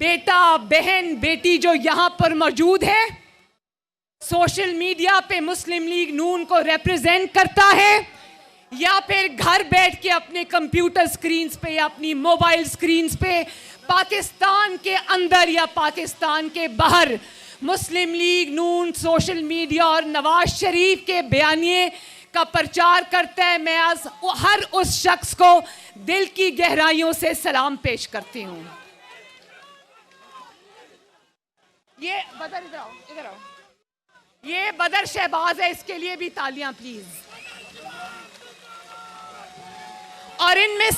बेटा बहन बेटी जो यहाँ पर मौजूद है, सोशल मीडिया पे मुस्लिम लीग नून को रिप्रेजेंट करता है या फिर घर बैठ के अपने कंप्यूटर स्क्रीन्स पे या अपनी मोबाइल स्क्रीन्स पे पाकिस्तान के अंदर या पाकिस्तान के बाहर मुस्लिम लीग नून सोशल मीडिया और नवाज शरीफ के बयानिए का प्रचार करता है, मैं आज हर उस शख्स को दिल की गहराइयों से सलाम पेश करती हूँ। ये बदर इधर आओ, इधर आओ। ये बदर शहबाज है, इसके लिए भी तालियां प्लीज। और इनमें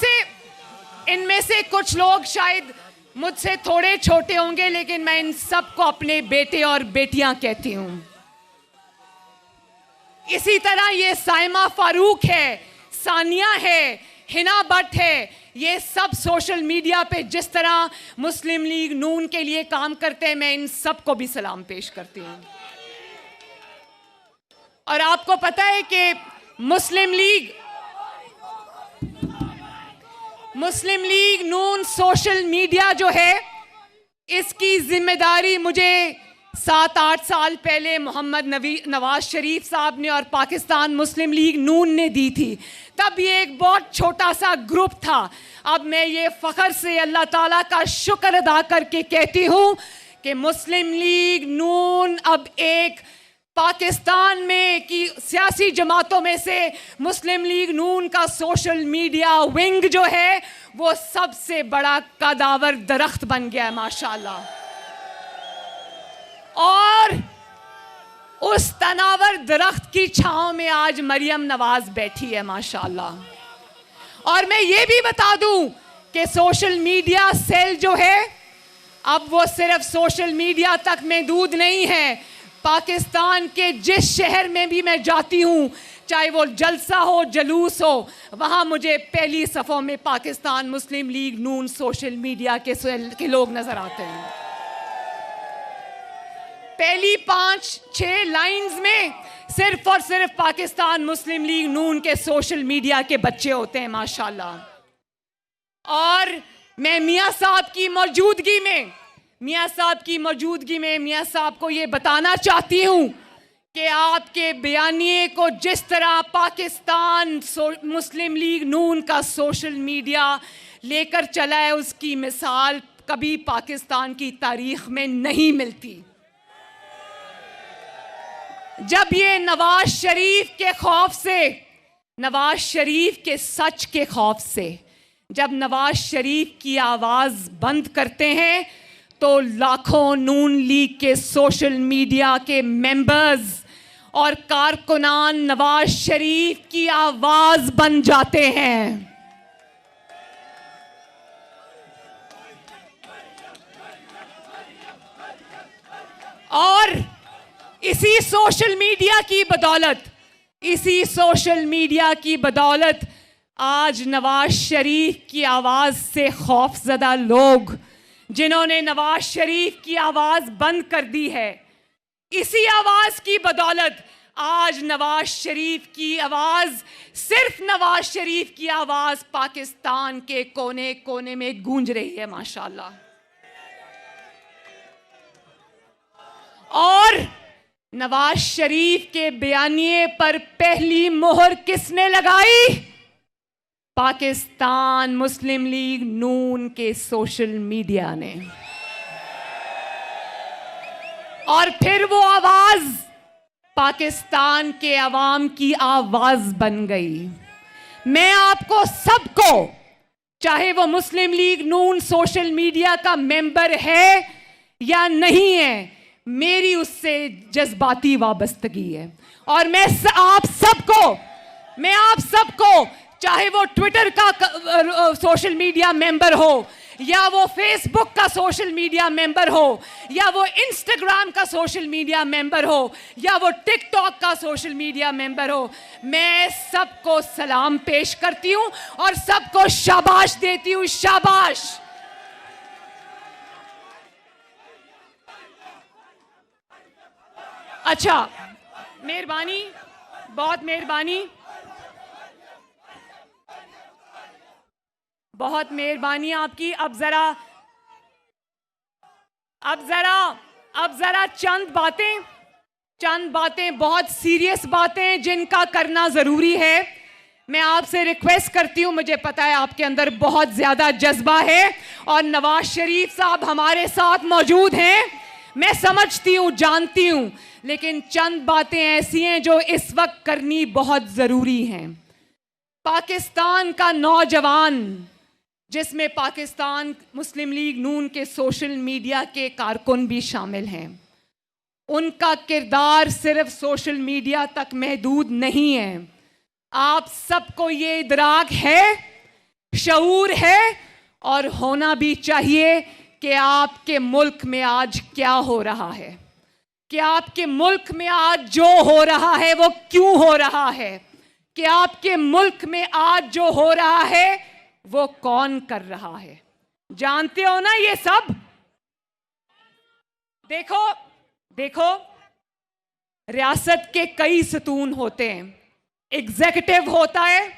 से कुछ लोग शायद मुझसे थोड़े छोटे होंगे, लेकिन मैं इन सबको अपने बेटे और बेटियां कहती हूं। इसी तरह ये साइमा फारूक है, सानिया है, हिना भट्ट है, ये सब सोशल मीडिया पे जिस तरह मुस्लिम लीग नून के लिए काम करते हैं, मैं इन सबको भी सलाम पेश करती हूं। और आपको पता है कि मुस्लिम लीग नून सोशल मीडिया जो है, इसकी जिम्मेदारी मुझे 7-8 साल पहले मोहम्मद नवाज शरीफ साहब ने और पाकिस्तान मुस्लिम लीग नून ने दी थी। तब ये एक बहुत छोटा सा ग्रुप था। अब मैं ये फ़ख्र से अल्लाह ताला का शुक्र अदा करके कहती हूँ कि मुस्लिम लीग नून अब एक पाकिस्तान में की सियासी जमातों में से मुस्लिम लीग नून का सोशल मीडिया विंग जो है वो सबसे बड़ा कदावर दरख्त बन गया है माशाल्लाह। और उस तनावर दरख्त की छांव में आज मरियम नवाज बैठी है माशाल्लाह। और मैं ये भी बता दूं कि सोशल मीडिया सेल जो है, अब वो सिर्फ सोशल मीडिया तक महदूद नहीं है। पाकिस्तान के जिस शहर में भी मैं जाती हूँ, चाहे वो जलसा हो जुलूस हो, वहाँ मुझे पहली सफ़ों में पाकिस्तान मुस्लिम लीग नून सोशल मीडिया के लोग नज़र आते हैं। पहली 5-6 लाइंस में सिर्फ और सिर्फ पाकिस्तान मुस्लिम लीग नून के सोशल मीडिया के बच्चे होते हैं माशाल्लाह। और मैं मियाँ साहब की मौजूदगी में मियाँ साहब को ये बताना चाहती हूँ कि आपके बयानिए को जिस तरह पाकिस्तान मुस्लिम लीग नून का सोशल मीडिया लेकर चला है, उसकी मिसाल कभी पाकिस्तान की तारीख में नहीं मिलती। जब ये नवाज शरीफ के खौफ से, नवाज शरीफ के सच के खौफ से, जब नवाज शरीफ की आवाज़ बंद करते हैं तो लाखों नून लीग के सोशल मीडिया के मेंबर्स और कारकुनान नवाज शरीफ की आवाज़ बन जाते हैं। और इसी सोशल मीडिया की बदौलत आज नवाज शरीफ की आवाज़ से खौफज़दा लोग जिन्होंने नवाज शरीफ की आवाज़ बंद कर दी है, इसी आवाज़ की बदौलत आज नवाज शरीफ की आवाज़, सिर्फ नवाज शरीफ की आवाज़ पाकिस्तान के कोने कोने में गूंज रही है माशाल्लाह। और नवाज शरीफ के बयानिए पर पहली मोहर किसने लगाई? पाकिस्तान मुस्लिम लीग नून के सोशल मीडिया ने। और फिर वो आवाज पाकिस्तान के अवाम की आवाज बन गई। मैं आपको सबको, चाहे वो मुस्लिम लीग नून सोशल मीडिया का मेंबर है या नहीं है, मेरी उससे जज्बाती वाबस्तगी है। और मैं आप सबको चाहे वो ट्विटर का सोशल मीडिया मेंबर हो, या वो फेसबुक का सोशल मीडिया मेंबर हो, या वो इंस्टाग्राम का सोशल मीडिया मेंबर हो, या वो टिकटॉक का सोशल मीडिया मेंबर हो, मैं सबको सलाम पेश करती हूं और सबको शाबाश देती हूं। शाबाश। अच्छा, मेहरबानी, बहुत मेहरबानी, बहुत मेहरबानी आपकी। अब जरा अब जरा चंद बातें बहुत सीरियस बातें जिनका करना जरूरी है। मैं आपसे रिक्वेस्ट करती हूं, मुझे पता है आपके अंदर बहुत ज्यादा जज्बा है और नवाज शरीफ साहब हमारे साथ मौजूद हैं, मैं समझती हूं, जानती हूं, लेकिन चंद बातें ऐसी हैं जो इस वक्त करनी बहुत जरूरी हैं। पाकिस्तान का नौजवान, जिसमें पाकिस्तान मुस्लिम लीग नून के सोशल मीडिया के कारकुन भी शामिल हैं, उनका किरदार सिर्फ सोशल मीडिया तक महदूद नहीं है। आप सबको ये इदराक है, शऊर है और होना भी चाहिए कि आपके मुल्क में आज क्या हो रहा है, कि आपके मुल्क में आज जो हो रहा है वो क्यों हो रहा है, कि आपके मुल्क में आज जो हो रहा है वो कौन कर रहा है। जानते हो ना ये सब? देखो, रियासत के कई सतून होते हैं। एग्जीक्यूटिव होता है,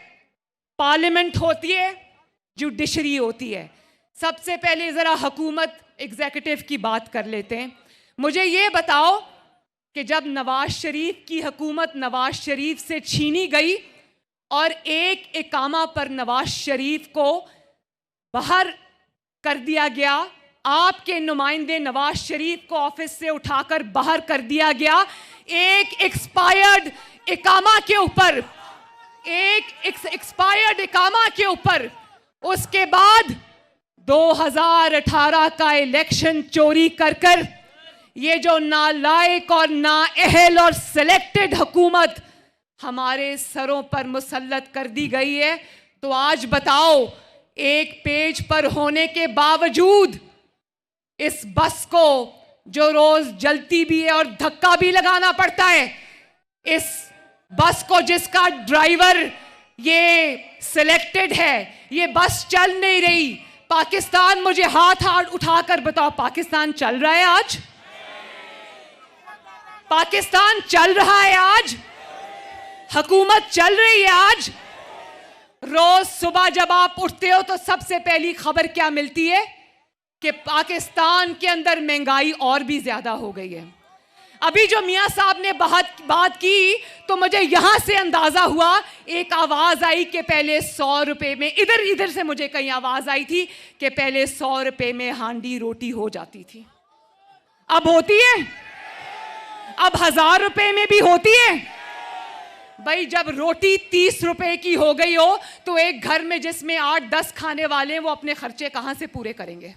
पार्लियामेंट होती है, जुडिशरी होती है। सबसे पहले जरा हुकूमत एग्जीक्यूटिव की बात कर लेते हैं। मुझे ये बताओ कि जब नवाज शरीफ की हुकूमत नवाज शरीफ से छीनी गई और एक इकामा पर नवाज शरीफ को बाहर कर दिया गया, आपके नुमाइंदे नवाज शरीफ को ऑफिस से उठाकर बाहर कर दिया गया, एक एक्सपायर्ड इकामा के ऊपर, उसके बाद 2018 का इलेक्शन चोरी कर ये जो नालायक और नाअहल और सिलेक्टेड हुकूमत हमारे सरों पर मुसल्लत कर दी गई है। तो आज बताओ, एक पेज पर होने के बावजूद इस बस को जो रोज जलती भी है और धक्का भी लगाना पड़ता है, इस बस को जिसका ड्राइवर ये सिलेक्टेड है, ये बस चल नहीं रही। पाकिस्तान, मुझे हाथ उठाकर बताओ, पाकिस्तान चल रहा है आज? पाकिस्तान चल रहा है आज? हुकूमत चल रही है आज? रोज सुबह जब आप उठते हो तो सबसे पहली खबर क्या मिलती है कि पाकिस्तान के अंदर महंगाई और भी ज्यादा हो गई है। अभी जो मियां साहब ने बात की तो मुझे यहां से अंदाजा हुआ, एक आवाज आई कि पहले 100 रुपए में, इधर से मुझे कहीं आवाज आई थी कि पहले 100 रुपए में हांडी रोटी हो जाती थी। अब होती है? अब 1000 रुपए में भी होती है? भाई, जब रोटी 30 रुपए की हो गई हो तो एक घर में जिसमें 8-10 खाने वाले हैं वो अपने खर्चे कहां से पूरे करेंगे?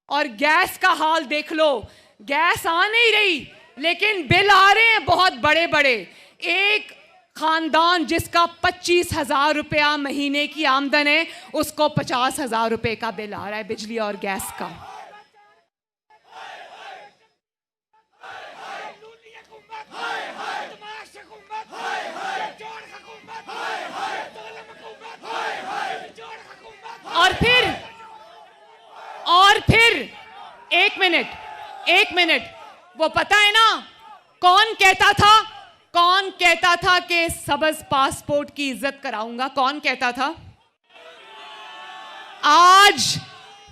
और गैस का हाल देख लो, गैस आ नहीं रही लेकिन बिल आ रहे हैं बहुत बड़े बड़े। एक खानदान जिसका 25,000 रुपया महीने की आमदन है, उसको 50,000 रुपए का बिल आ रहा है बिजली और गैस का। और फिर एक मिनट, वो पता है ना कौन कहता था कि सबज पासपोर्ट की इज्जत कराऊंगा? कौन कहता था? आज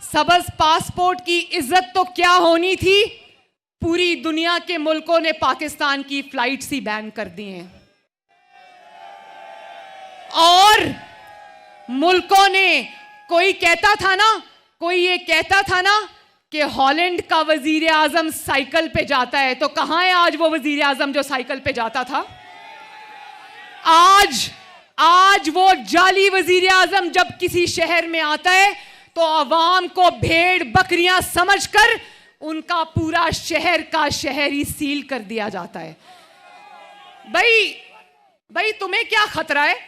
सबज पासपोर्ट की इज्जत तो क्या होनी थी, पूरी दुनिया के मुल्कों ने पाकिस्तान की फ्लाइट्स ही बैन कर दी हैं और मुल्कों ने, कोई ये कहता था ना कि हॉलैंड का वजीर आजम साइकिल पे जाता है, तो कहां है आज वो वजीर आजम जो साइकिल पे जाता था? आज वो जाली वजीर आजम जब किसी शहर में आता है तो अवाम को भेड़ बकरियां समझकर उनका पूरा शहर का शहर ही सील कर दिया जाता है। भाई तुम्हें क्या खतरा है?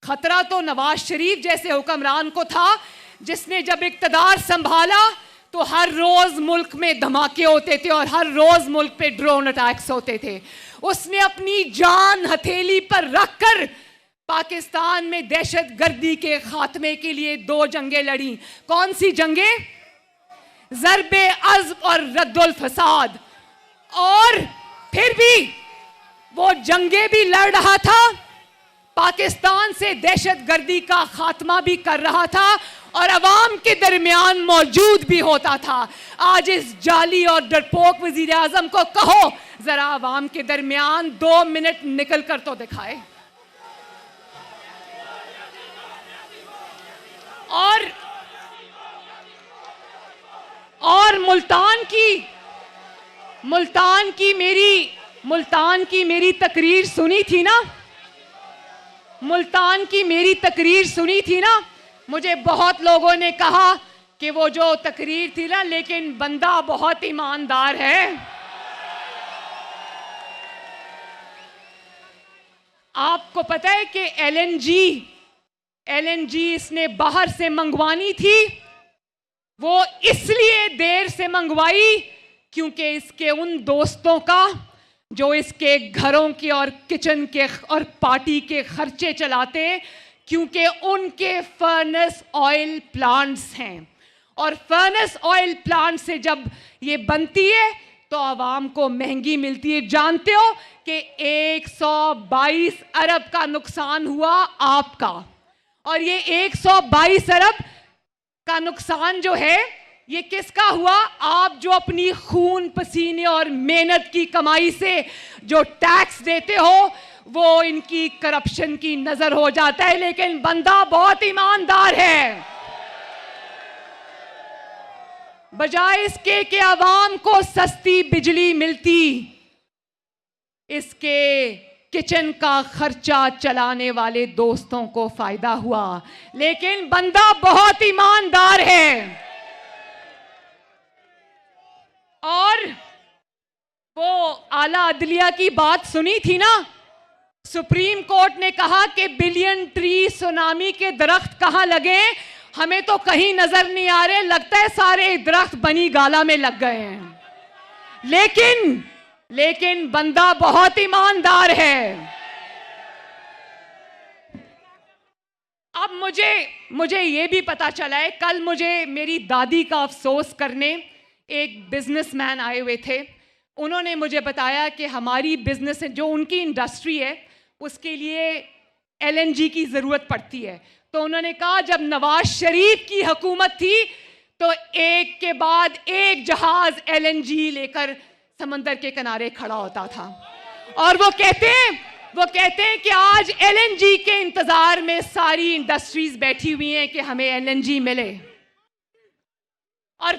खतरा तो नवाज शरीफ जैसे हुक्मरान को था, जिसने जब इक्तदार संभाला तो हर रोज मुल्क में धमाके होते थे और हर रोज मुल्क पे ड्रोन अटैक्स होते थे। उसने अपनी जान हथेली पर रखकर पाकिस्तान में दहशतगर्दी के खात्मे के लिए 2 जंगें लड़ी। कौन सी जंगें? ज़र्बे अज़्ब और रद्दुल फसाद। और फिर भी वो जंगें भी लड़ रहा था पाकिस्तान से दहशतगर्दी का खात्मा भी कर रहा था और अवाम के दरमियान मौजूद भी होता था। आज इस जाली और डरपोक वजीर आजम को कहो जरा अवाम के दरमियान 2 मिनट निकल कर तो दिखाए। और मुल्तान की मेरी तकरीर सुनी थी ना, मुल्तान की मेरी तकरीर सुनी थी ना। मुझे बहुत लोगों ने कहा कि वो जो तकरीर थी ना, लेकिन बंदा बहुत ईमानदार है। आपको पता है कि एलएनजी इसने बाहर से मंगवानी थी। वो इसलिए देर से मंगवाई क्योंकि इसके उन दोस्तों का जो इसके घरों के और किचन के और पार्टी के खर्चे चलाते, क्योंकि उनके फर्नेस ऑयल प्लांट्स हैं और फर्नेस ऑयल प्लांट से जब ये बनती है तो आवाम को महंगी मिलती है। जानते हो कि 122 अरब का नुकसान हुआ आपका, और ये 122 अरब का नुकसान जो है ये किसका हुआ? आप जो अपनी खून पसीने और मेहनत की कमाई से जो टैक्स देते हो वो इनकी करप्शन की नजर हो जाता है, लेकिन बंदा बहुत ईमानदार है। बजाय इसके कि आवाम को सस्ती बिजली मिलती, इसके किचन का खर्चा चलाने वाले दोस्तों को फायदा हुआ, लेकिन बंदा बहुत ईमानदार है। और वो आला अदलिया की बात सुनी थी ना, सुप्रीम कोर्ट ने कहा कि बिलियन ट्री सुनामी के दरख्त कहां लगे, हमें तो कहीं नजर नहीं आ रहे, लगता है सारे दरख्त बनी गाला में लग गए हैं। लेकिन बंदा बहुत ईमानदार है। अब मुझे ये भी पता चला है, कल मुझे मेरी दादी का अफसोस करने एक बिजनेसमैन आए हुए थे। उन्होंने मुझे बताया कि हमारी बिजनेस जो उनकी इंडस्ट्री है उसके लिए एलएनजी की ज़रूरत पड़ती है। तो उन्होंने कहा जब नवाज शरीफ की हुकूमत थी तो एक के बाद एक जहाज एलएनजी लेकर समंदर के किनारे खड़ा होता था, और वो कहते हैं कि आज एलएनजी के इंतजार में सारी इंडस्ट्रीज बैठी हुई हैं कि हमें एलएनजी मिले। और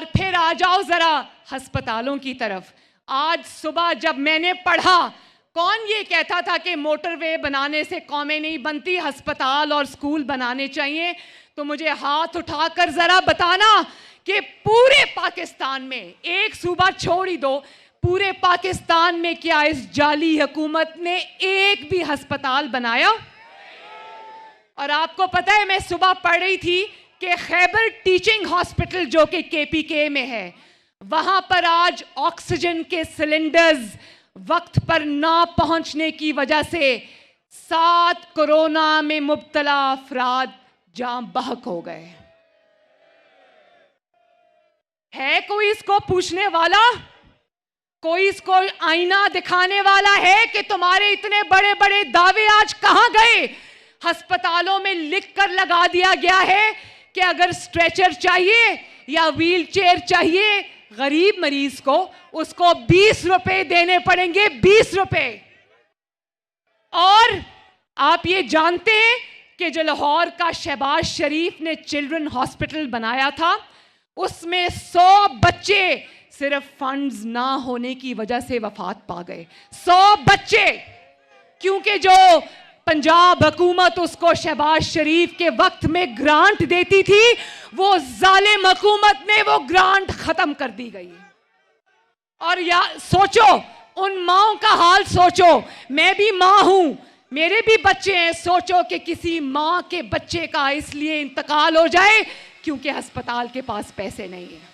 फिर आ जाओ जरा अस्पतालों की तरफ। आज सुबह जब मैंने पढ़ा, कौन ये कहता था कि मोटरवे बनाने से कौमें नहीं बनती, अस्पताल और स्कूल बनाने चाहिए, तो मुझे हाथ उठाकर जरा बताना कि पूरे पाकिस्तान में, एक सूबा छोड़ ही दो, पूरे पाकिस्तान में क्या इस जाली हुकूमत ने एक भी अस्पताल बनाया? और आपको पता है, मैं सुबह पढ़ रही थी कि खैबर टीचिंग हॉस्पिटल जो कि केपीके में है, वहां पर आज ऑक्सीजन के सिलेंडर्स वक्त पर ना पहुंचने की वजह से 7 कोरोना में मुब्तला अफराद जान बहक हो गए। है कोई इसको पूछने वाला? कोई इसको आईना दिखाने वाला है कि तुम्हारे इतने बड़े बड़े दावे आज कहां गए? अस्पतालों में लिख कर लगा दिया गया है कि अगर स्ट्रेचर चाहिए या व्हील चेयर चाहिए गरीब मरीज को, उसको 20 रुपए देने पड़ेंगे, 20 रुपए। और आप ये जानते हैं कि जो लाहौर का शहबाज शरीफ ने चिल्ड्रन हॉस्पिटल बनाया था, उसमें 100 बच्चे सिर्फ फंड्स ना होने की वजह से वफात पा गए। 100 बच्चे, क्योंकि जो पंजाब हुकूमत उसको शहबाज शरीफ के वक्त में ग्रांट देती थी, वो जालिम हुकूमत में वो ग्रांट खत्म कर दी गई। और या सोचो, उन माओं का हाल सोचो, मैं भी मां हूं, मेरे भी बच्चे हैं। सोचो कि किसी मां के बच्चे का इसलिए इंतकाल हो जाए क्योंकि अस्पताल के पास पैसे नहीं है।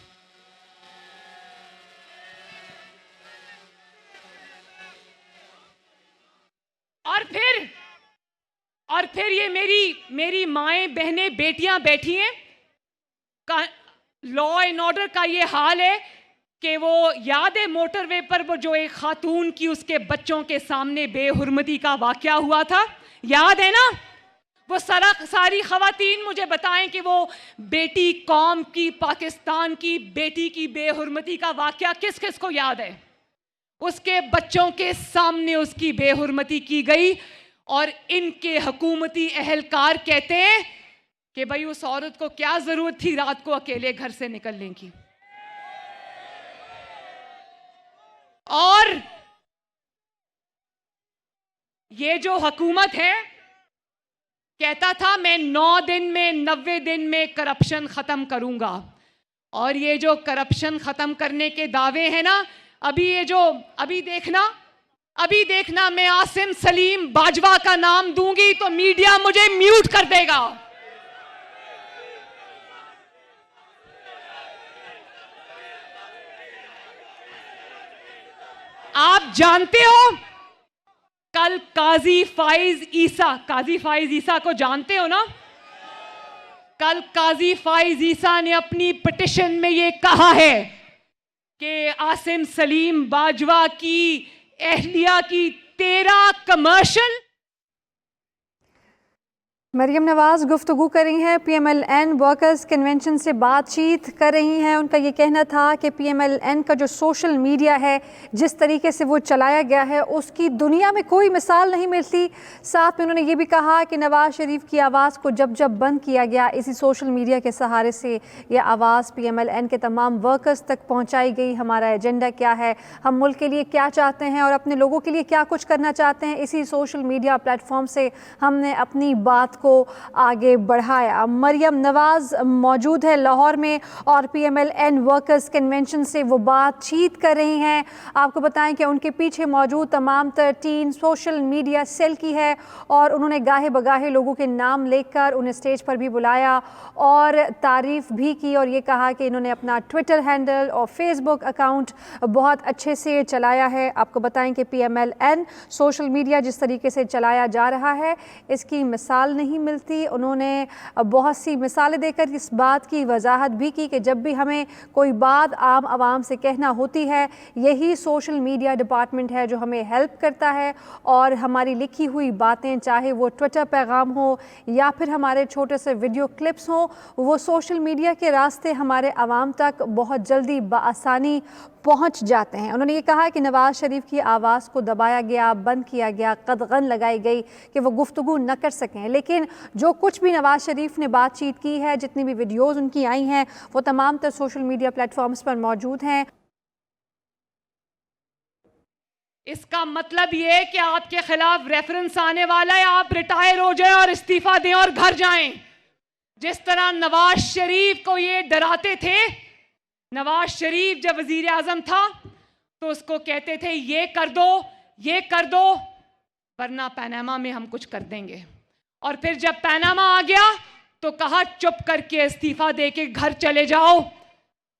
और फिर ये मेरी माएं, बहनें, बेटियां बैठी हैं, लॉ एंड ऑर्डर का ये हाल है कि वो याद है मोटरवे पर वो जो एक खातून की उसके बच्चों के सामने बेहुरमती का वाकया हुआ था, याद है ना? वो सारी खवातीन मुझे बताएं कि वो बेटी कौम की, पाकिस्तान की बेटी की बेहुरमती का वाकया किस किस को याद है? उसके बच्चों के सामने उसकी बेहुरमती की गई और इनके हुकूमती अहलकार कहते हैं कि भाई उस औरत को क्या जरूरत थी रात को अकेले घर से निकलने की। और ये जो हुकूमत है, कहता था मैं 9 दिन में 90 दिन में करप्शन खत्म करूंगा, और ये जो करप्शन खत्म करने के दावे हैं ना, अभी देखना मैं आसिम सलीम बाजवा का नाम दूंगी तो मीडिया मुझे म्यूट कर देगा। आप जानते हो कल काजी फाइज ईसा को जानते हो ना? कल काजी फाइज ईसा ने अपनी पिटिशन में ये कहा है कि आसिम सलीम बाजवा की एहलिया की 13 कमर्शियल। मरियम नवाज गुफ्तगू कर रही हैं, PMLN वर्कर्स कन्वेंशन से बातचीत कर रही हैं। उनका ये कहना था कि PMLN का जो सोशल मीडिया है, जिस तरीके से वो चलाया गया है, उसकी दुनिया में कोई मिसाल नहीं मिलती। साथ में उन्होंने ये भी कहा कि नवाज शरीफ की आवाज़ को जब बंद किया गया, इसी सोशल मीडिया के सहारे से ये आवाज़ PMLN के तमाम वर्कर्स तक पहुँचाई गई। हमारा एजेंडा क्या है, हम मुल्क के लिए क्या चाहते हैं और अपने लोगों के लिए क्या कुछ करना चाहते हैं, इसी सोशल मीडिया प्लेटफॉर्म से हमने अपनी बात को आगे बढ़ाया। मरियम नवाज मौजूद है लाहौर में और PMLN वर्कर्स कन्वेंशन से वो बातचीत कर रही हैं। आपको बताएं कि उनके पीछे मौजूद तमाम टीम सोशल मीडिया सेल की है और उन्होंने गाहे बगाहे लोगों के नाम लेकर उन्हें स्टेज पर भी बुलाया और तारीफ़ भी की और ये कहा कि इन्होंने अपना ट्विटर हैंडल और फेसबुक अकाउंट बहुत अच्छे से चलाया है। आपको बताएं कि PMLN सोशल मीडिया जिस तरीके से चलाया जा रहा है, इसकी मिसाल नहीं मिलती। उन्होंने बहुत सी मिसालें देकर इस बात की वजाहत भी की कि जब भी हमें कोई बात आम आवाम से कहना होती है, यही सोशल मीडिया डिपार्टमेंट है जो हमें हेल्प करता है और हमारी लिखी हुई बातें, चाहे वो ट्विटर पैगाम हो या फिर हमारे छोटे से वीडियो क्लिप्स हों, वो सोशल मीडिया के रास्ते हमारे आवाम तक बहुत जल्दी बआसानी पहुंच जाते हैं। उन्होंने ये कहा कि नवाज शरीफ की आवाज़ को दबाया गया, बंद किया गया, कदगन लगाई गई कि वो गुफ्तगू न कर सकें, लेकिन जो कुछ भी नवाज शरीफ ने बातचीत की है, जितनी भी वीडियोज़ उनकी आई हैं, वो तमाम तर सोशल मीडिया प्लेटफॉर्म्स पर मौजूद हैं। इसका मतलब ये है कि आपके खिलाफ रेफरेंस आने वाला है, आप रिटायर हो जाएं और इस्तीफा दें और घर जाएं। जिस तरह नवाज शरीफ को ये डराते थे, नवाज शरीफ जब वजीर आजम था तो उसको कहते थे ये कर दो वरना पनामा में हम कुछ कर देंगे, और फिर जब पनामा आ गया तो कहा चुप करके इस्तीफा देके घर चले जाओ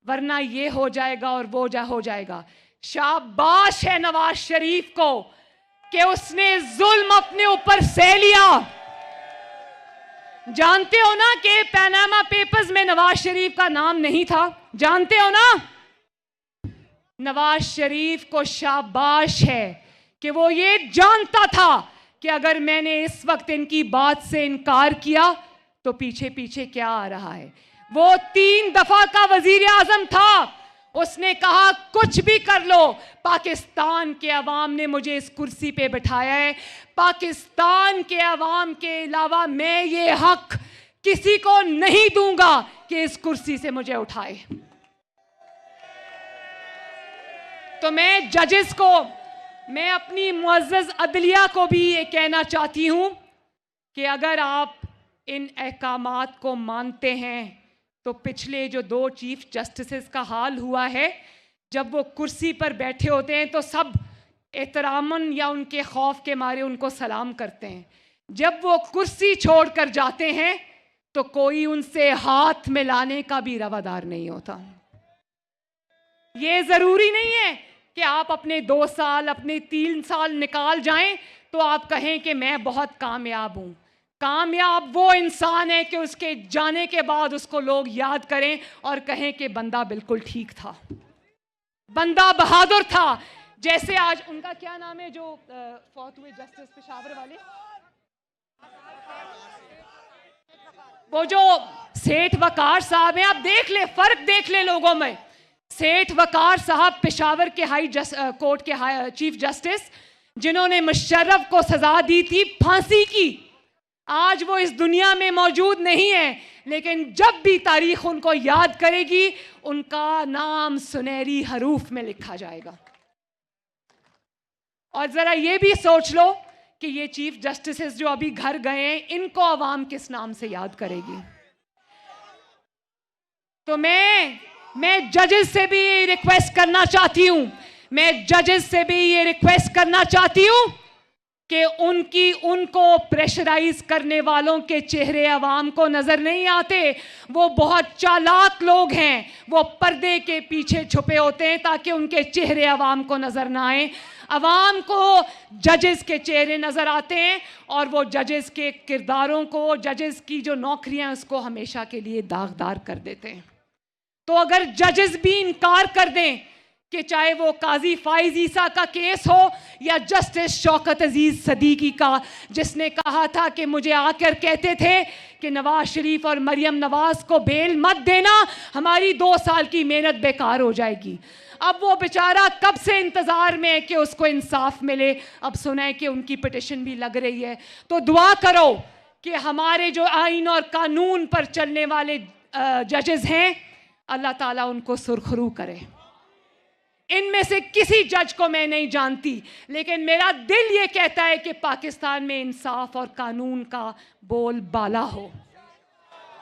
वरना ये हो जाएगा और वो हो जाएगा। शाबाश है नवाज शरीफ को कि उसने जुल्म अपने ऊपर सह लिया। जानते हो ना कि पनामा पेपर्स में नवाज शरीफ का नाम नहीं था, जानते हो ना? नवाज शरीफ को शाबाश है कि वो ये जानता था कि अगर मैंने इस वक्त इनकी बात से इनकार किया तो पीछे पीछे क्या आ रहा है। वो 3 दफा का वजीर आजम था, उसने कहा कुछ भी कर लो, पाकिस्तान के अवाम ने मुझे इस कुर्सी पे बिठाया है, पाकिस्तान के अवाम के अलावा मैं ये हक किसी को नहीं दूंगा कि इस कुर्सी से मुझे उठाए। तो मैं जजेस को, मैं अपनी मुअज़्ज़ज़ अदलिया को भी ये कहना चाहती हूं कि अगर आप इन अहकामात को मानते हैं तो पिछले जो 2 चीफ जस्टिसेस का हाल हुआ है, जब वो कुर्सी पर बैठे होते हैं तो सब एहतरामन या उनके खौफ के मारे उनको सलाम करते हैं, जब वो कुर्सी छोड़कर जाते हैं तो कोई उनसे हाथ मिलाने का भी रवादार नहीं होता। ये ज़रूरी नहीं है कि आप अपने 2 साल, अपने 3 साल निकाल जाएं तो आप कहें कि मैं बहुत कामयाब हूं। कामयाब वो इंसान है कि उसके जाने के बाद उसको लोग याद करें और कहें कि बंदा बिल्कुल ठीक था। बंदा बहादुर था। जैसे आज उनका क्या नाम है जो फौत हुए जस्टिस पेशावर वाले, वो जो सेठ वकार साहब हैं, आप देख ले, फर्क देख ले लोगों में। सेठ वकार साहब पेशावर के कोर्ट के चीफ जस्टिस, जिन्होंने मुशर्रफ को सजा दी थी फांसी की। आज वो इस दुनिया में मौजूद नहीं है, लेकिन जब भी तारीख उनको याद करेगी, उनका नाम सुनहरी हरूफ में लिखा जाएगा। और जरा ये भी सोच लो कि ये चीफ जस्टिस जो अभी घर गए हैं, इनको अवाम किस नाम से याद करेगी। तो मैं जजेस से भी ये रिक्वेस्ट करना चाहती हूं, मैं जजेस से भी ये रिक्वेस्ट करना चाहती हूं कि उनको प्रेशराइज करने वालों के चेहरे अवाम को नजर नहीं आते। वो बहुत चालाक लोग हैं, वो पर्दे के पीछे छुपे होते हैं ताकि उनके चेहरे अवाम को नजर ना आए। अवाम को जजेस के चेहरे नजर आते हैं और वो जजेस के किरदारों को, जजेस की जो नौकरियां, उसको हमेशा के लिए दागदार कर देते हैं। तो अगर जजेस भी इनकार कर दें कि चाहे वो काजी फाइज ईसा का केस हो या जस्टिस शौकत अजीज सदीकी का, जिसने कहा था कि मुझे आकर कहते थे कि नवाज शरीफ और मरियम नवाज को बेल मत देना, हमारी 2 साल की मेहनत बेकार हो जाएगी। अब वो बेचारा कब से इंतजार में है कि उसको इंसाफ मिले। अब सुना है कि उनकी पिटिशन भी लग रही है। तो दुआ करो कि हमारे जो आइन और कानून पर चलने वाले जजेस हैं, अल्लाह ताला उनको सुरखरू करे। इनमें से किसी जज को मैं नहीं जानती, लेकिन मेरा दिल ये कहता है कि पाकिस्तान में इंसाफ और कानून का बोल बाला हो।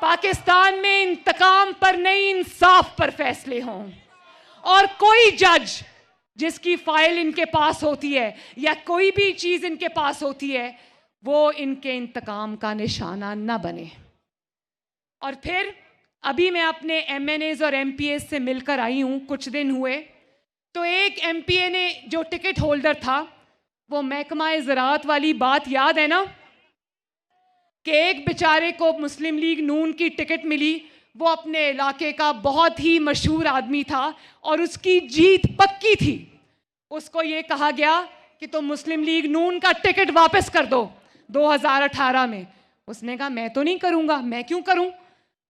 पाकिस्तान में इंतकाम पर नहीं, इंसाफ पर फैसले हों। और कोई जज जिसकी फाइल इनके पास होती है या कोई भी चीज़ इनके पास होती है, वो इनके इंतकाम का निशाना न बने। और फिर अभी मैं अपने MNAs और MPAs से मिलकर आई हूँ, कुछ दिन हुए। तो एक MPA ने, जो टिकट होल्डर था, वो महकमा ज़राअत वाली बात याद है ना, कि एक बेचारे को मुस्लिम लीग नून की टिकट मिली। वो अपने इलाके का बहुत ही मशहूर आदमी था और उसकी जीत पक्की थी। उसको ये कहा गया कि तुम मुस्लिम लीग नून का टिकट वापस कर दो 2018 में। उसने कहा मैं तो नहीं करूँगा, मैं क्यों करूँ?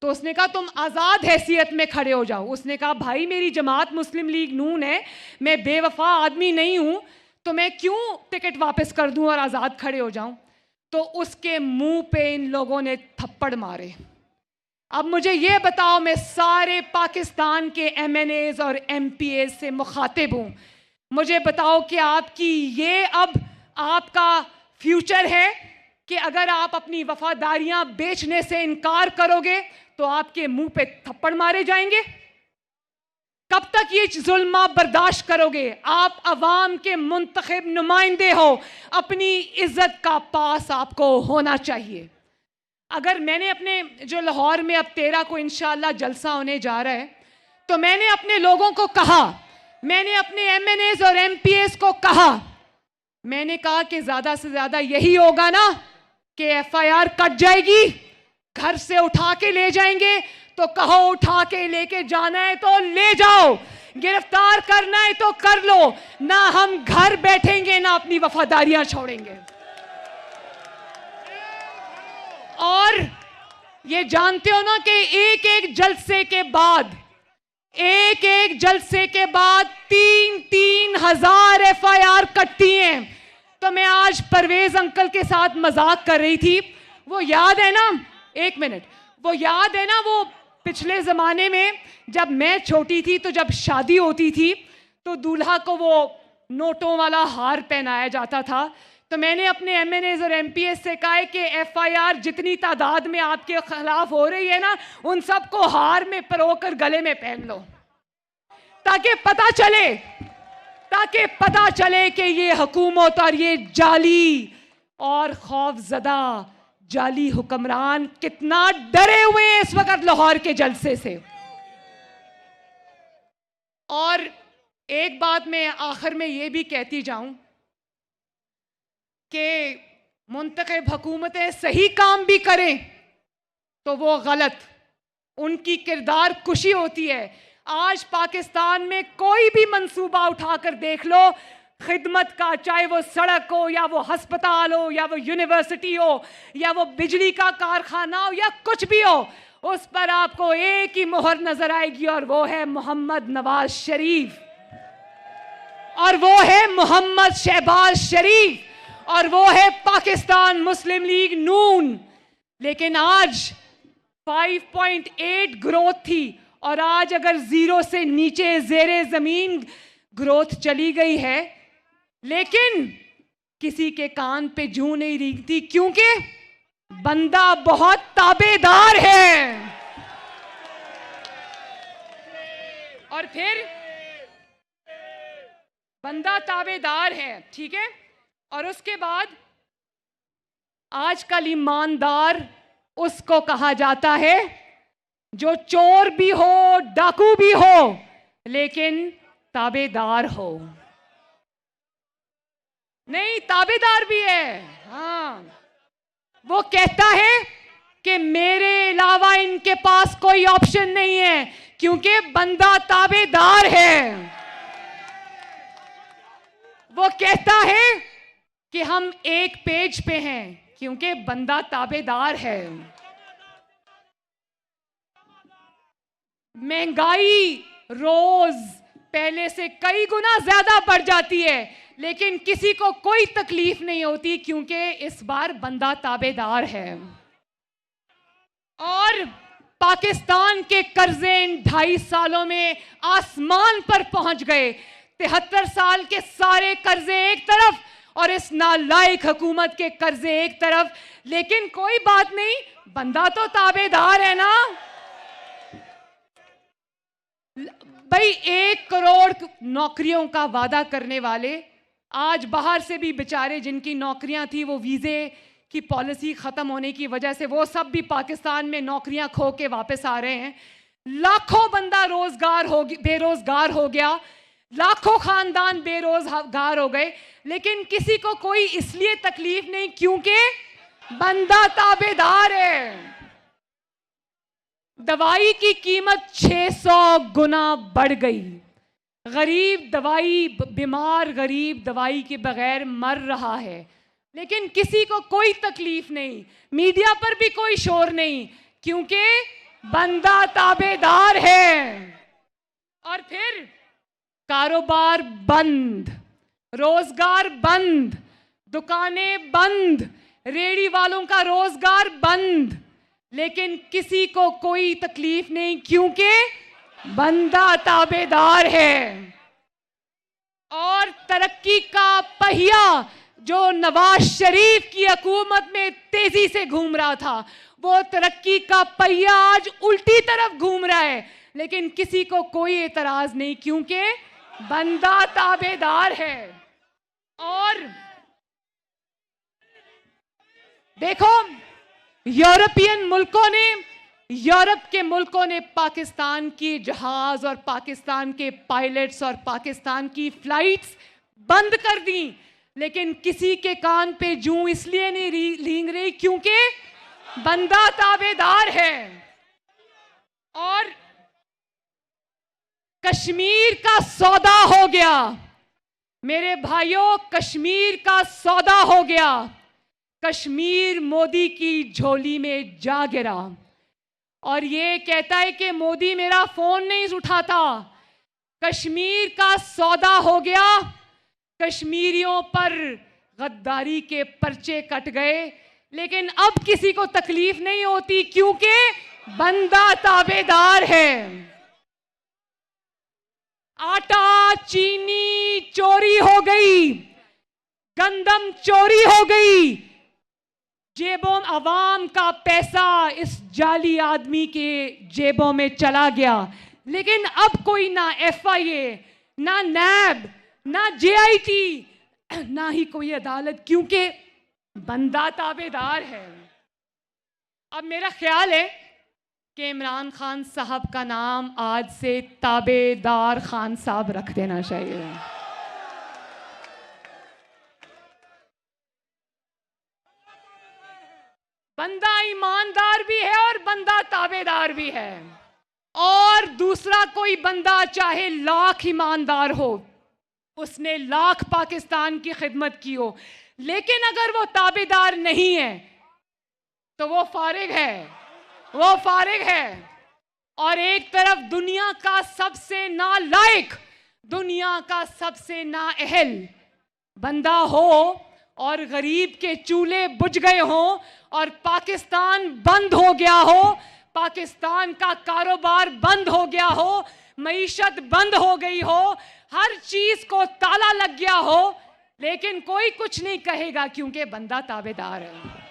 तो उसने कहा तुम आज़ाद हैसियत में खड़े हो जाओ। उसने कहा भाई मेरी जमात मुस्लिम लीग नून है, मैं बेवफा आदमी नहीं हूँ, तो मैं क्यों टिकट वापस कर दूँ और आज़ाद खड़े हो जाऊँ? तो उसके मुंह पे इन लोगों ने थप्पड़ मारे। अब मुझे ये बताओ, मैं सारे पाकिस्तान के MNAs और MPAs से मुखातिब हूँ, मुझे बताओ कि आपकी ये अब आपका फ्यूचर है कि अगर आप अपनी वफादारियां बेचने से इनकार करोगे तो आपके मुंह पे थप्पड़ मारे जाएंगे? कब तक ये जुल्म आप बर्दाश्त करोगे? आप अवाम के मुंतखब नुमाइंदे हो, अपनी इज्जत का पास आपको होना चाहिए। अगर मैंने अपने जो लाहौर में अब 13 को इंशाअल्लाह जलसा होने जा रहा है, तो मैंने अपने लोगों को कहा, मैंने अपने MNAs और MPAs को कहा, मैंने कहा कि ज़्यादा से ज़्यादा यही होगा ना कि FIR कट जाएगी, घर से उठा के ले जाएंगे, तो कहो उठा के लेके जाना है तो ले जाओ, गिरफ्तार करना है तो कर लो, ना हम घर बैठेंगे ना अपनी वफादारियां छोड़ेंगे। और ये जानते हो ना कि एक एक जलसे के बाद 3-3 हजार FIR कटती हैं। तो मैं आज परवेज अंकल के साथ मजाक कर रही थी, वो याद है ना, एक मिनट, वो याद है ना, वो पिछले ज़माने में जब मैं छोटी थी तो जब शादी होती थी तो दूल्हा को वो नोटों वाला हार पहनाया जाता था। तो मैंने अपने MNAs और MPAs से कहा है कि FIR जितनी तादाद में आपके खिलाफ हो रही है ना, उन सबको हार में परोकर गले में पहन लो, ताकि पता चले कि ये हुकूमत और ये जाली और खौफजदा जाली हुक्मरान कितना डरे हुए हैं इस वक्त लाहौर के जलसे से। और एक बात मैं आखिर में ये भी कहती जाऊं कि मुंतखब हुकूमतें सही काम भी करें तो वो गलत, उनकी किरदार कुशी होती है। आज पाकिस्तान में कोई भी मंसूबा उठाकर देख लो खिदमत का, चाहे वो सड़क हो या वो अस्पताल हो या वो यूनिवर्सिटी हो या वो बिजली का कारखाना हो या कुछ भी हो, उस पर आपको एक ही मोहर नजर आएगी और वो है मोहम्मद नवाज शरीफ, और वो है मोहम्मद शहबाज शरीफ, और वो है पाकिस्तान मुस्लिम लीग नून। लेकिन आज 5.8 ग्रोथ थी और आज अगर 0 से नीचे ज़ेरे ज़मीन ग्रोथ चली गई है, लेकिन किसी के कान पे जूं नहीं रेंगती क्योंकि बंदा बहुत ताबेदार है। और फिर बंदा ताबेदार है, ठीक है। और उसके बाद आजकल ईमानदार उसको कहा जाता है जो चोर भी हो, डाकू भी हो, लेकिन ताबेदार हो। नहीं, ताबेदार भी है। हाँ, वो कहता है कि मेरे अलावा इनके पास कोई ऑप्शन नहीं है क्योंकि बंदा ताबेदार है। वो कहता है कि हम एक पेज पे हैं क्योंकि बंदा ताबेदार है। महंगाई रोज पहले से कई गुना ज्यादा बढ़ जाती है, लेकिन किसी को कोई तकलीफ नहीं होती क्योंकि इस बार बंदा ताबेदार है। और पाकिस्तान के कर्जे इन 2.5 सालों में आसमान पर पहुंच गए। 73 साल के सारे कर्जे एक तरफ और इस नालायक हुकूमत के कर्जे एक तरफ, लेकिन कोई बात नहीं, बंदा तो ताबेदार है ना भाई। 1 करोड़ नौकरियों का वादा करने वाले आज बाहर से भी बेचारे जिनकी नौकरियां थी, वो वीजे की पॉलिसी खत्म होने की वजह से वो सब भी पाकिस्तान में नौकरियां खो के वापस आ रहे हैं। लाखों बंदा बेरोजगार हो गया, लाखों खानदान बेरोजगार हो गए, लेकिन किसी को कोई इसलिए तकलीफ नहीं क्योंकि बंदा ताबेदार है। दवाई की कीमत 600 गुना बढ़ गई। बीमार गरीब दवाई के बगैर मर रहा है, लेकिन किसी को कोई तकलीफ नहीं, मीडिया पर भी कोई शोर नहीं क्योंकि बंदा ताबेदार है। और फिर कारोबार बंद, रोजगार बंद, दुकानें बंद, रेहड़ी वालों का रोजगार बंद, लेकिन किसी को कोई तकलीफ नहीं क्योंकि बंदा ताबेदार है। और तरक्की का पहिया जो नवाज शरीफ की हुकूमत में तेजी से घूम रहा था, वो तरक्की का पहिया आज उल्टी तरफ घूम रहा है, लेकिन किसी को कोई एतराज नहीं क्योंकि बंदा ताबेदार है। और देखो, यूरोप के मुल्कों ने पाकिस्तान की जहाज और पाकिस्तान के पायलट्स और पाकिस्तान की फ्लाइट्स बंद कर दी, लेकिन किसी के कान पे जूं इसलिए नहीं रेंग रही क्योंकि बंदा ताबेदार है। और कश्मीर का सौदा हो गया मेरे भाइयों, कश्मीर का सौदा हो गया। कश्मीर मोदी की झोली में जा गिरा और ये कहता है कि मोदी मेरा फोन नहीं उठाता। कश्मीर का सौदा हो गया, कश्मीरियों पर गद्दारी के पर्चे कट गए, लेकिन अब किसी को तकलीफ नहीं होती क्योंकि बंदा ताबेदार है। आटा चीनी चोरी हो गई, गंदम चोरी हो गई, जेबों अवाम का पैसा इस जाली आदमी के जेबों में चला गया, लेकिन अब कोई ना FIA, ना नैब, ना JIT, ना ही कोई अदालत क्योंकि बंदा ताबेदार है। अब मेरा ख्याल है कि इमरान खान साहब का नाम आज से ताबेदार खान साहब रख देना चाहिए। बंदा ईमानदार भी है और बंदा ताबेदार भी है। और दूसरा कोई बंदा चाहे लाख ईमानदार हो, उसने लाख पाकिस्तान की खिदमत की हो, लेकिन अगर वो ताबेदार नहीं है तो वो फारिग है, वो फारिग है। और एक तरफ दुनिया का सबसे नालायक, दुनिया का सबसे नाअहल बंदा हो और गरीब के चूल्हे बुझ गए हों और पाकिस्तान बंद हो गया हो, पाकिस्तान का कारोबार बंद हो गया हो, मईशत बंद हो गई हो, हर चीज को ताला लग गया हो, लेकिन कोई कुछ नहीं कहेगा क्योंकि बंदा ताबेदार है।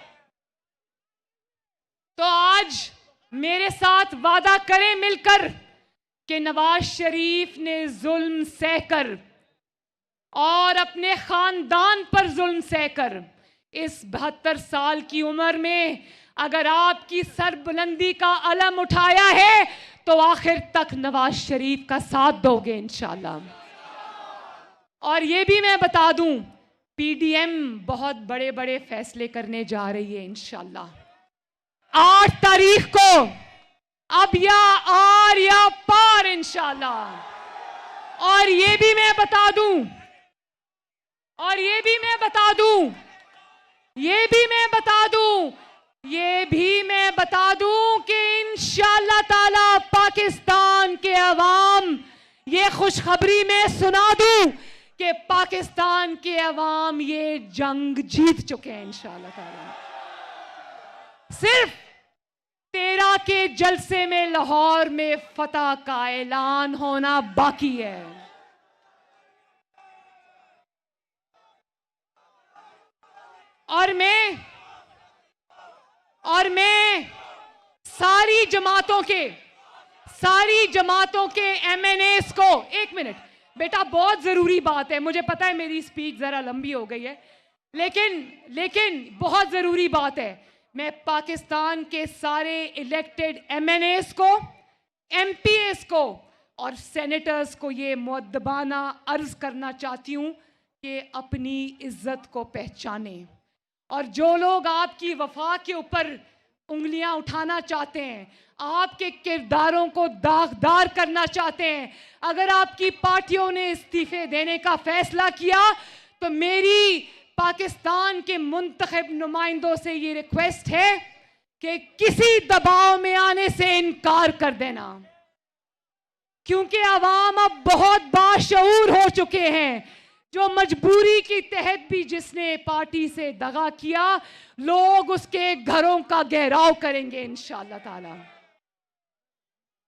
तो आज मेरे साथ वादा करें मिलकर कि नवाज शरीफ ने जुल्म सहकर और अपने खानदान पर जुल्म सहकर इस 72 साल की उम्र में अगर आपकी सरबुलंदी का अलम उठाया है तो आखिर तक नवाज शरीफ का साथ दोगे इंशाल्लाह। और ये भी मैं बता दूं, पीडीएम बहुत बड़े बड़े फैसले करने जा रही है इंशाल्लाह। 8 तारीख को अब या आर या पार इंशाल्लाह। और ये भी मैं बता दूं, और ये भी मैं बता दूं, ये भी मैं बता दूं, ये भी मैं बता दूं कि इंशाल्लाह ताला पाकिस्तान के अवाम, ये खुशखबरी में सुना दूं कि पाकिस्तान के अवाम ये जंग जीत चुके हैं इंशाल्लाह ताला। सिर्फ 13 के जलसे में लाहौर में फतह का ऐलान होना बाकी है। और मैं सारी जमातों के एमएनएस को, एक मिनट बेटा, बहुत जरूरी बात है, मुझे पता है मेरी स्पीच जरा लंबी हो गई है, लेकिन बहुत जरूरी बात है। मैं पाकिस्तान के सारे इलेक्टेड एमएनएस को, एमपीएस को और सेनेटर्स को ये मुअद्दबाना अर्ज करना चाहती हूं कि अपनी इज्जत को पहचानें। और जो लोग आपकी वफा के ऊपर उंगलियां उठाना चाहते हैं, आपके किरदारों को दागदार करना चाहते हैं, अगर आपकी पार्टियों ने इस्तीफे देने का फैसला किया तो मेरी पाकिस्तान के मुंतखब नुमाइंदों से ये रिक्वेस्ट है कि किसी दबाव में आने से इनकार कर देना, क्योंकि अवाम अब बहुत बाशऊर हो चुके हैं। जो मजबूरी की तहत भी जिसने पार्टी से दगा किया, लोग उसके घरों का घेराव करेंगे इंशाल्लाह ताला।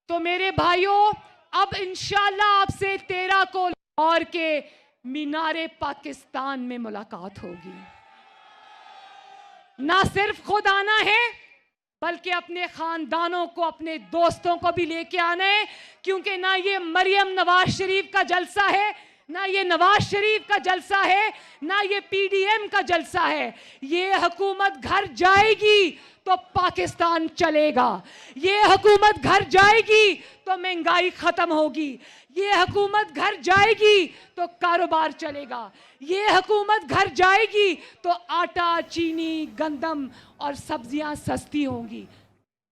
तो मेरे भाइयों, अब इंशाल्लाह आपसे 13 को लाहौर के मीनारे पाकिस्तान में मुलाकात होगी। ना सिर्फ खुद आना है बल्कि अपने खानदानों को, अपने दोस्तों को भी लेके आना है, क्योंकि ना ये मरियम नवाज शरीफ का जलसा है, ना ये नवाज शरीफ का जलसा है, ना ये पीडीएम का जलसा है। ये हुकूमत घर जाएगी तो पाकिस्तान चलेगा, ये हुकूमत घर जाएगी तो महंगाई खत्म होगी, ये हुकूमत घर जाएगी तो कारोबार चलेगा, ये हुकूमत घर जाएगी तो आटा, चीनी, गंदम और सब्जियां सस्ती होंगी।